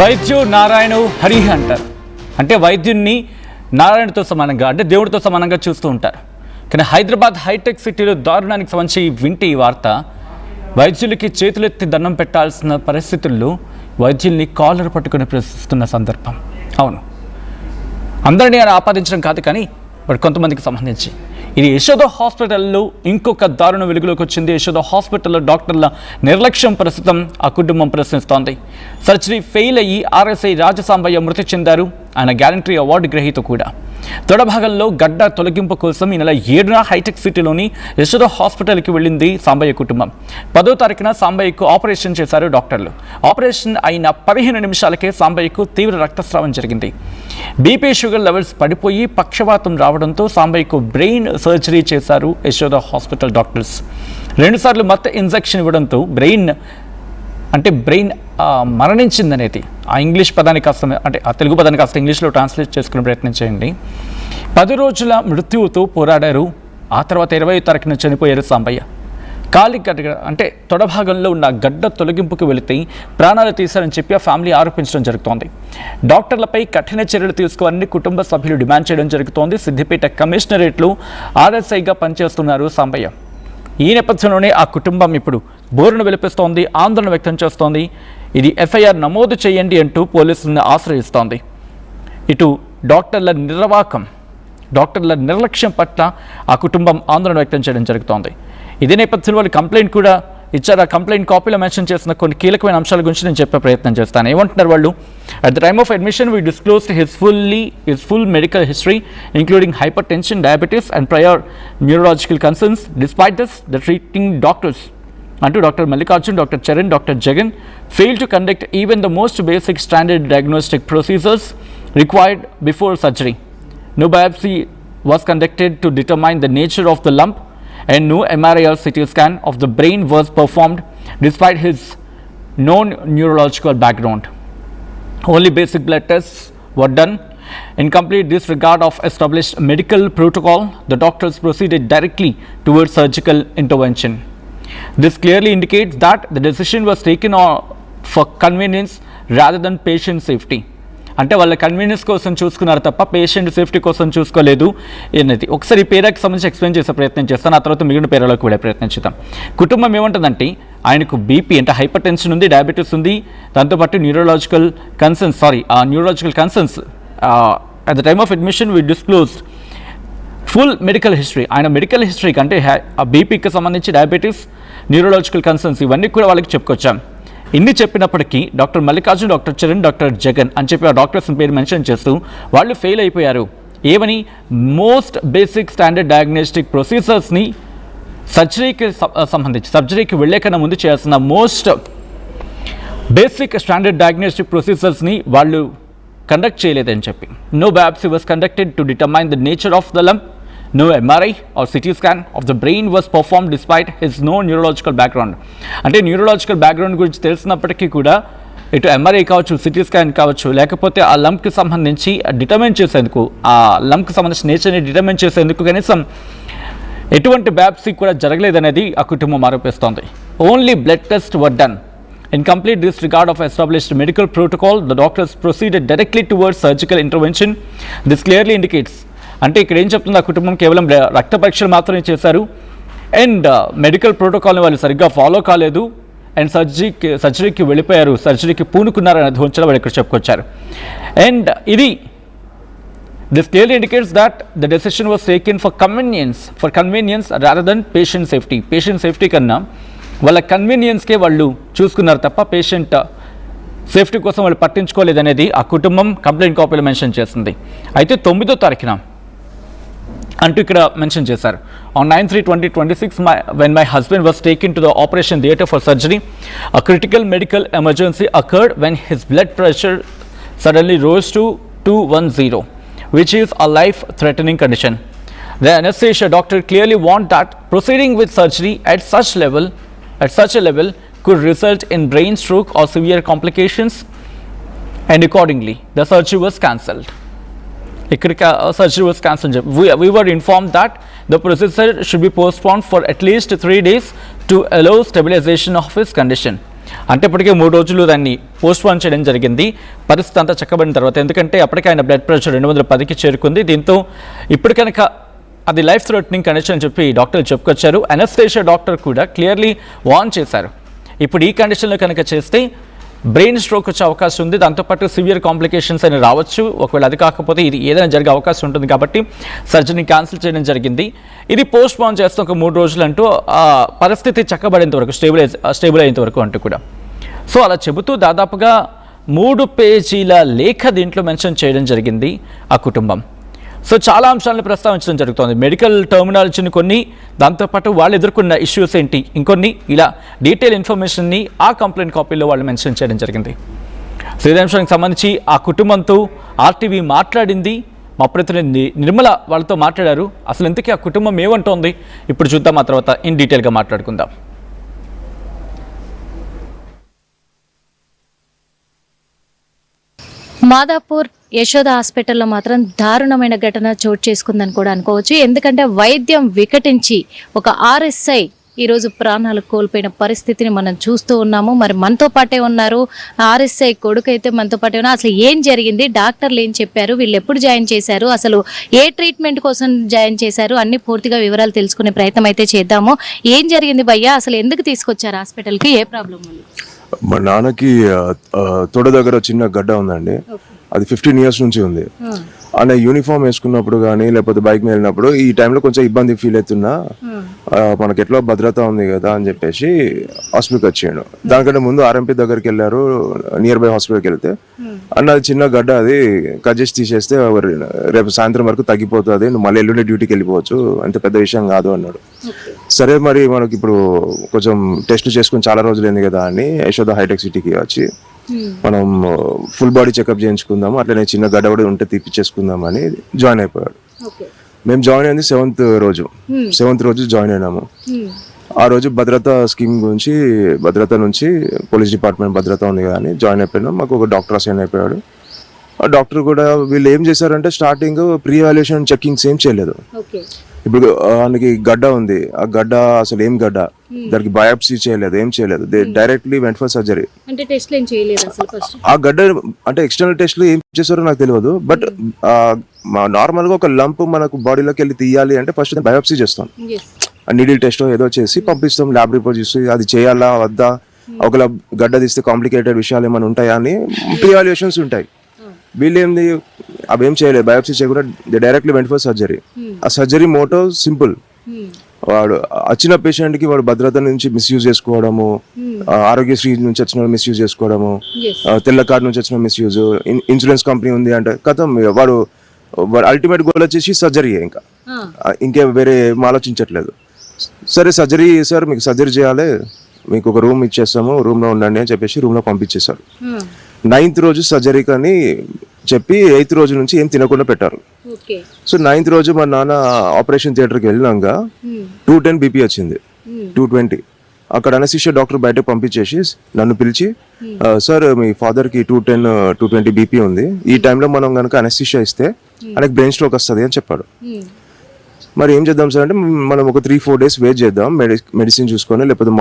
వైద్యు నారాయణు హరి అంటారు. అంటే వైద్యున్ని నారాయణతో సమానంగా, అంటే దేవుడితో సమానంగా చూస్తూ ఉంటారు. కానీ హైదరాబాద్ హైటెక్ సిటీలో దారుణానికి సంబంధించి వింటే ఈ వార్త, వైద్యులకి చేతులెత్తి దండం పెట్టాల్సిన పరిస్థితుల్లో వైద్యుల్ని కాలర్ పట్టుకుని ప్రశ్నిస్తున్న సందర్భం. అవును, అందరినీ ఆపాదించడం కాదు, కానీ బట్ కొంతమందికి సంబంధించి ఇది యశోద హాస్పిటల్లో ఇంకొక దారుణ వెలుగులోకి వచ్చింది. యశోద హాస్పిటల్లో డాక్టర్ల నిర్లక్ష్యం ప్రస్తుతం ఆ కుటుంబం ప్రశ్నిస్తోంది. సర్జరీ ఫెయిల్ అయ్యి ఆర్ఎస్ఐ రాజసాంబయ్య మృతి చెందారు. ఆయన గ్యారంటీ అవార్డు గ్రహీత కూడా. తొడభాగంలో గడ్డ తొలగింపు కోసం ఈ నెల 7న హైటెక్ సిటీలోని యశోద హాస్పిటల్కి వెళ్ళింది సాంబయ్య కుటుంబం. 10వ తారీఖున సాంబయ్యకు ఆపరేషన్ చేశారు డాక్టర్లు. ఆపరేషన్ అయిన 15 నిమిషాలకే సాంబయ్యకు తీవ్ర రక్తస్రావం జరిగింది. బీపీ షుగర్ లెవెల్స్ పడిపోయి పక్షవాతం రావడంతో సాంబయ్యకు బ్రెయిన్ సర్జరీ చేశారు యశోద హాస్పిటల్ డాక్టర్స్. 2 సార్లు మత్తు ఇంజెక్షన్ ఇవ్వడంతో బ్రెయిన్ మరణించిందనేది ఆ ఇంగ్లీష్ పదాన్ని కాస్త, అంటే ఆ తెలుగు పదాన్ని కాస్త ఇంగ్లీష్లో ట్రాన్స్లేట్ చేసుకునే ప్రయత్నం చేయండి. 10 రోజుల మృత్యువుతో పోరాడారు. ఆ తర్వాత 20వ తారీఖున చనిపోయారు సాంబయ్య. కాలి గడ్డ, అంటే తొడభాగంలో ఉన్న గడ్డ తొలగింపుకు వెళితే ప్రాణాలు తీశారని చెప్పి ఆ ఫ్యామిలీ ఆరోపించడం జరుగుతోంది. డాక్టర్లపై కఠిన చర్యలు తీసుకోవాలని కుటుంబ సభ్యులు డిమాండ్ చేయడం జరుగుతోంది. సిద్దిపేట కమిషనరేట్లో ఆర్ఎస్ఐగా పనిచేస్తున్నారు సాంబయ్య. ఈ నేపథ్యంలోనే ఆ కుటుంబం ఇప్పుడు బోరును వెలిపిస్తోంది, ఆందోళన వ్యక్తం చేస్తోంది. ఇది ఎఫ్ఐఆర్ నమోదు చేయండి అంటూ పోలీసులను ఆశ్రయిస్తోంది. ఇటు డాక్టర్ల నిర్లక్ష్యం పట్ల ఆ కుటుంబం ఆందోళన వ్యక్తం చేయడం జరుగుతోంది. ఇదే నేపథ్యంలో వాళ్ళు కంప్లైంట్ కూడా ఇచ్చారు. ఆ కంప్లైంట్ కాపీలో మెన్షన్ చేసిన కొన్ని కీలకమైన అంశాల గురించి నేను చెప్పే ప్రయత్నం చేస్తాను. ఏమంటున్నారు వాళ్ళు? At the time of admission we disclosed his full medical history including hypertension, diabetes and prior neurological concerns. Despite this the treating doctors అంటూ doctor Mallikarjun, doctor Charan, doctor Jagan failed to conduct even the most basic standard diagnostic procedures required before surgery. No biopsy was conducted to determine the nature of the lump and no MRI or CT scan of the brain was performed despite his known neurological background. Only basic blood tests were done. In complete disregard of established medical protocol, the doctors proceeded directly towards surgical intervention. This clearly indicates that the decision was taken for convenience rather than patient safety. అంటే వాళ్ళ convenience కోసం చూసుకున్నారు తప్ప patient safety కోసం చూసుకోలేదు అనేది. ఒకసారి ఈ పేరాకి సంబంధించి ఎక్స్ప్లెయిన్ చేసే ప్రయత్నం చేస్తాను. ఆ తర్వాత మిగిలిన పేరాలకు వెళ్ళే ప్రయత్నం చేద్దాం. కుటుంబం ఏమంటుందంటే ఆయనకు బీపీ అంటే హైపర్ టెన్షన్ ఉంది, డయాబెటీస్ ఉంది, దాంతోపాటు neurological concerns at the time of admission we disclosed full medical history. ఆయన మెడికల్ హిస్టరీకి అంటే ఆ బీపీకి సంబంధించి డయాబెటీస్, న్యూరలాజికల్ కన్సర్న్స్ ఇవన్నీ కూడా వాళ్ళకి చెప్పుకొచ్చాం. ఇన్ని చెప్పినప్పటికీ doctor Mallikarjun, doctor Charan, doctor Jagan అని చెప్పి ఆ డాక్టర్స్ పేరు మెన్షన్ చేస్తూ వాళ్ళు ఫెయిల్ అయిపోయారు. ఏమని? మోస్ట్ బేసిక్ స్టాండర్డ్ డయాగ్నోస్టిక్ ప్రొసీజర్స్ని సర్జరీకి వెళ్ళే కన్నా ముందు చేయాల్సిన మోస్ట్ బేసిక్ స్టాండర్డ్ డయాగ్నోస్టిక్ ప్రొసీజర్స్ని వాళ్ళు కండక్ట్ చేయలేదని చెప్పి. No biopsy was conducted to determine the nature of the lump. No MRI or CT scan of the brain was performed despite his no neurological background. అంటే neurological background గురించి తెలిసినప్పటికీ కూడా ఇటు MRI కావచ్చు, సిటీ స్కాన్ కావచ్చు, లేకపోతే ఆ లంప్కి సంబంధించి డిటర్మైన్ చేసేందుకు, ఆ లంప్కి సంబంధించిన నేచర్ని డిటర్మైన్ చేసేందుకు కనీసం ఎటువంటి బయాప్సీ కూడా జరగలేదనేది ఆ కుటుంబం ఆరోపిస్తోంది. Only blood test were done. In complete disregard of established medical protocol, the doctors proceeded directly towards surgical intervention. This clearly indicates, అంటే ఇక్కడ ఏం చెప్తుంది, ఆ కుటుంబం కేవలం రక్త పరీక్షలు మాత్రమే చేశారు అండ్ మెడికల్ ప్రోటోకాల్ని వాళ్ళు సరిగ్గా ఫాలో కాలేదు అండ్ సర్జరీకి వెళ్ళిపోయారు, సర్జరీకి పూనుకున్నారు అనే ధోంచలో వాళ్ళు ఇక్కడ చెప్పుకొచ్చారు. అండ్ ఇది this clearly indicates that the decision was taken for convenience rather than patient safety. Patient safety కన్నా వాళ్ళ కన్వీనియన్స్కే వాళ్ళు చూసుకున్నారు తప్ప పేషెంట్ సేఫ్టీ కోసం వాళ్ళు పట్టించుకోలేదనేది ఆ కుటుంబం కంప్లైంట్ కాపీలో మెన్షన్ చేస్తుంది. అయితే 9వ తారీఖున అంటూ ఇక్కడ మెన్షన్ చేశారు. On 9/3/2026 when my husband was taken to the operation theatre for surgery, a critical medical emergency occurred when his blood pressure suddenly rose to 210, which is a life-threatening condition. The anesthesia doctor clearly warned that proceeding with surgery at such a level could result in brain stroke or severe complications, and accordingly the surgery was cancelled. Surgery was cancelled. We were informed that the procedure should be postponed for at least 3 days to allow stabilization of his condition. అంటే ఇప్పటికే 3 రోజులు దాన్ని postpone చేయడం జరిగింది పరిస్థితి అంతా చక్కబడిన తర్వాత. ఎందుకంటే అప్పటికే ఆయన బ్లడ్ ప్రెషర్ 210కి చేరుకుంది. దీంతో ఇప్పుడు కనుక అది లైఫ్ థ్రెటనింగ్ కండిషన్ అని చెప్పి డాక్టర్లు చెప్పుకొచ్చారు. అనస్థేషియా డాక్టర్ కూడా క్లియర్లీ వార్న్ చేశారు. ఇప్పుడు ఈ కండిషన్లో కనుక చేస్తే బ్రెయిన్ స్ట్రోక్ వచ్చే అవకాశం ఉంది. దాంతోపాటు సివియర్ కాంప్లికేషన్స్ అని రావచ్చు. ఒకవేళ అది కాకపోతే ఇది ఏదైనా జరిగే అవకాశం ఉంటుంది కాబట్టి సర్జరీని క్యాన్సిల్ చేయడం జరిగింది. ఇది పోస్ట్ పోన్ చేస్తాం ఒక 3 రోజులు అంటూ పరిస్థితి చక్కబడేంత వరకు స్టేబుల్ అయ్యేంత వరకు అంటూ కూడా. సో అలా చెబుతూ దాదాపుగా 3 పేజీల లేఖ దీంట్లో మెన్షన్ చేయడం జరిగింది ఆ కుటుంబం. సో చాలా అంశాలను ప్రస్తావించడం జరుగుతుంది. మెడికల్ టర్మినాలజీని కొన్ని, దాంతోపాటు వాళ్ళు ఎదుర్కొన్న ఇష్యూస్ ఏంటి ఇంకొన్ని, ఇలా డీటెయిల్ ఇన్ఫర్మేషన్ని ఆ కంప్లైంట్ కాపీలో వాళ్ళు మెన్షన్ చేయడం జరిగింది. సో ఇదే అంశానికి సంబంధించి ఆ కుటుంబంతో ఆర్టీవీ మాట్లాడింది. మా ప్రతినిధి నిర్మల వాళ్ళతో మాట్లాడారు. అసలు ఇంతకీ ఆ కుటుంబం ఏమంటోంది ఇప్పుడు చూద్దాం. ఆ తర్వాత ఇన్ డీటెయిల్గా మాట్లాడుకుందాం. మాదాపూర్ యశోద హాస్పిటల్లో మాత్రం దారుణమైన ఘటన చోటు చేసుకుందని కూడా అనుకోవచ్చు. ఎందుకంటే వైద్యం వికటించి ఒక ఆర్ఎస్ఐ ఈరోజు ప్రాణాలు కోల్పోయిన పరిస్థితిని మనం చూస్తూ ఉన్నాము. మరి మనతో పాటే ఉన్నారు ఆర్ఎస్ఐ కొడుకు అయితే మనతో పాటే ఉన్నారు. అసలు ఏం జరిగింది, డాక్టర్లు ఏం చెప్పారు, వీళ్ళు ఎప్పుడు జాయిన్ చేశారు, అసలు ఏ ట్రీట్మెంట్ కోసం జాయిన్ చేశారు, అన్ని పూర్తిగా వివరాలు తెలుసుకునే ప్రయత్నం అయితే చేద్దాము. ఏం జరిగింది భయ్యా, అసలు ఎందుకు తీసుకొచ్చారు హాస్పిటల్కి, ఏ ప్రాబ్లం ఉంది? మా నాన్నకి తొడ దగ్గర చిన్న గడ్డ ఉందండి. అది 15 years నుంచి ఉంది. ఆయన యూనిఫామ్ వేసుకున్నప్పుడు కానీ లేకపోతే బైక్ మీద వెళ్ళినప్పుడు ఈ టైంలో కొంచెం ఇబ్బంది ఫీల్ అవుతున్నా, మనకి ఎట్లా భద్రత ఉంది కదా అని చెప్పేసి హాస్పిటల్కి వచ్చాడు. దానికంటే ముందు ఆర్ఎంపీ దగ్గరికి వెళ్ళారు. నియర్ బై హాస్పిటల్కి వెళ్తే అన్న అది చిన్న గడ్డ, అది కట్ చేసి తీసేస్తే రేపు సాయంత్రం వరకు తగ్గిపోతుంది, నువ్వు మళ్ళీ ఎల్లుండి డ్యూటీకి వెళ్ళిపోవచ్చు, అంత పెద్ద విషయం కాదు అన్నాడు. సరే మరి మనకి ఇప్పుడు కొంచెం టెస్ట్ చేసుకుని చాలా రోజులైంది కదా అని యశోద హైటెక్ సిటీకి వచ్చి మనం ఫుల్ బాడీ చెకప్ చేయించుకుందాము, అట్లనే చిన్న గడ్డ కూడా ఉంటే తీపిచ్చేసుకుందాం అని జాయిన్ అయిపోయాడు. మేము జాయిన్ అయింది 7th రోజు జాయిన్ అయినాము. ఆ రోజు భద్రతా స్కీమ్ గురించి, భద్రత నుంచి పోలీస్ డిపార్ట్మెంట్ భద్రత ఉంది కానీ జాయిన్ అయిపోయినాం. మాకు ఒక డాక్టర్ అసైన్ అయిపోయాడు. ఆ డాక్టర్ కూడా వీళ్ళు ఏం చేశారంటే స్టార్టింగ్ ప్రీ ఎవాల్యుయేషన్ చెకింగ్స్ ఏం చేయలేదు. ఇప్పుడు ఆయనకి గడ్డ ఉంది, ఆ గడ్డ అసలు ఏం గడ్డ, దానికి బయాప్సీ చేయలేదు, ఏం చేయలేదు, డైరెక్ట్లీ వెంట్ ఫర్ సర్జరీ. ఆ గడ్డ అంటే ఎక్స్టర్నల్ టెస్ట్లు ఏం చేశారో నాకు తెలియదు. బట్ నార్మల్ గా ఒక లంప్ మనకు బాడీలోకి వెళ్ళి తీయాలి అంటే ఫస్ట్ బయాప్సీ చేస్తాం, నీడిల్ టెస్ట్ ఏదో చేసి పంపిస్తాం, ల్యాబ్ రిపోర్ట్ చూసి అది చేయాలా వద్దా, ఒకవేళ గడ్డ తీస్తే కాంప్లికేటెడ్ విషయాలు ఏమైనా ఉంటాయా అని ప్రీ ఎవాల్యుయేషన్స్ ఉంటాయి. వీళ్ళు ఏంది అవేం చేయలేదు, బయాప్సీ చేయకుండా డైరెక్ట్లీ వెంట్ ఫర్ సర్జరీ. ఆ సర్జరీ మోటో సింపుల్, వాడు వచ్చిన పేషెంట్ కి వాడు భద్రత నుంచి మిస్యూజ్ చేసుకోవడము, ఆరోగ్యశ్రీ నుంచి వచ్చిన మిస్యూజ్ చేసుకోవడము, తెల్ల కార్డు నుంచి వచ్చిన మిస్యూజ్, ఇన్సూరెన్స్ కంపెనీ ఉంది అంటే కథం, వాడు అల్టిమేట్ గోల్ వచ్చేసి సర్జరీ, ఇంకే వేరే ఆలోచించట్లేదు. సరే సర్జరీ సార్, మీకు సర్జరీ చేయాలి, మీకు ఒక రూమ్ ఇచ్చేస్తాము, రూమ్ లో ఉండండి అని చెప్పేసి రూమ్ లో పంపించేశారు. 9th రోజు సర్జరీ కానీ చెప్పి 8th రోజు నుంచి ఏం తినకుండా పెట్టారు. సో 9th రోజు మా నాన్న ఆపరేషన్ థియేటర్కి వెళ్ళినాక 210 బీపీ వచ్చింది, 220. అక్కడ అనస్థీషియా డాక్టర్ బయటకు పంపించేసి నన్ను పిలిచి, సార్ మీ ఫాదర్కి 220 బీపీ ఉంది, ఈ టైంలో మనం కనుక అనస్థీషియా ఇస్తే ఆయనకి బ్రెయిన్ స్ట్రోక్ వస్తుంది అని చెప్పాడు. మరి ఏం చేద్దాం సార్ అంటే మనం ఒక 3-4 days వెయిట్ చేద్దాం, మెడిసిన్ చూసుకొని లేకపోతే